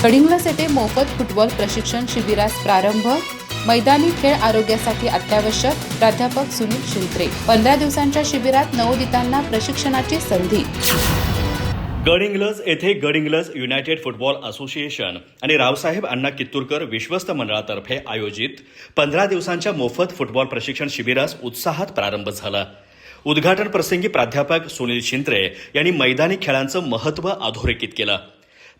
गडिंग्लज येथे मोफत फुटबॉल प्रशिक्षण शिबिरास प्रारंभ. मैदानी खेळ आरोग्यासाठी अत्यावश्यक. प्राध्यापक सुनील शिंत्रे. 15 दिवसांच्या शिबिरात नवोदितांना प्रशिक्षणाची संधी. गडिंग्लज येथे गडिंग्लज युनायटेड फुटबॉल असोसिएशन आणि रावसाहेब अण्णा कित्तूरकर विश्वस्त मंडळातर्फे आयोजित 15 दिवसांच्या मोफत फुटबॉल प्रशिक्षण शिबिरास उत्साहात प्रारंभ झाला. उद्घाटन प्रसंगी प्राध्यापक सुनील शिंत्रे यांनी मैदानी खेळांचं महत्त्व अधोरेखित केलं.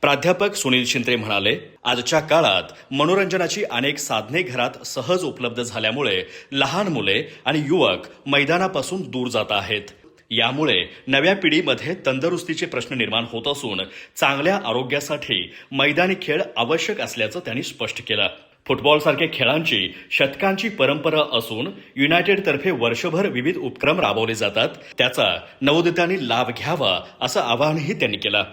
प्राध्यापक सुनील शिंत्रे म्हणाले, आजच्या काळात मनोरंजनाची अनेक साधने घरात सहज उपलब्ध झाल्यामुळे लहान मुले आणि युवक मैदानापासून दूर जात आहेत. यामुळे नव्या पिढीमध्ये तंदुरुस्तीचे प्रश्न निर्माण होत असून चांगल्या आरोग्यासाठी मैदानी खेळ आवश्यक असल्याचं त्यांनी स्पष्ट केलं. फुटबॉलसारख्या खेळांची शतकांची परंपरा असून युनायटेडतर्फे वर्षभर विविध उपक्रम राबवले जातात. त्याचा नवोदितांनी लाभ घ्यावा असं आवाहनही त्यांनी केलं.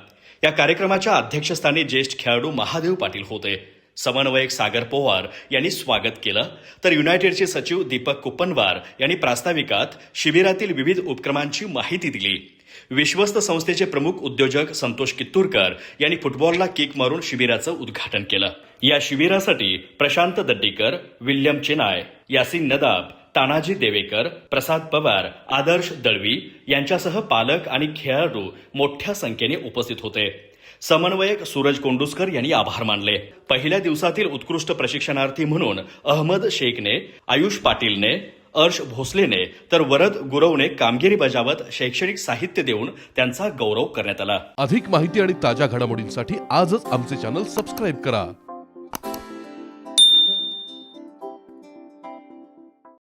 या कार्यक्रमाच्या अध्यक्षस्थानी ज्येष्ठ खेळाडू महादेव पाटील होते. समन्वयक सागर पवार यांनी स्वागत केलं, तर युनायटेडचे सचिव दीपक कुपनवार यांनी प्रास्ताविकात शिबिरातील विविध उपक्रमांची माहिती दिली. विश्वस्त संस्थेचे प्रमुख उद्योजक संतोष कित्तूरकर यांनी फुटबॉलला किक मारून शिबिराचं उद्घाटन केलं. या शिबिरासाठी प्रशांत दड्डीकर, विल्यम चेनाय, यासिन नदाब, तानाजी देवेकर, प्रसाद पवार, आदर्श दळवी यांच्यासह पालक आणि खेळाडू मोठ्या संख्येने उपस्थित होते. समन्वयक सूरज कोंडुस्कर यांनी आभार मानले. पहिल्या दिवसातील उत्कृष्ट प्रशिक्षणार्थी म्हणून अहमद शेखने, आयुष पाटीलने, अर्श भोसलेने तर वरद गुरवने कामगिरी बजावत शैक्षणिक साहित्य देऊन त्यांचा गौरव करण्यात आला. अधिक माहिती आणि ताज्या घडामोडींसाठी आजच आमचे चॅनल सबस्क्राईब करा.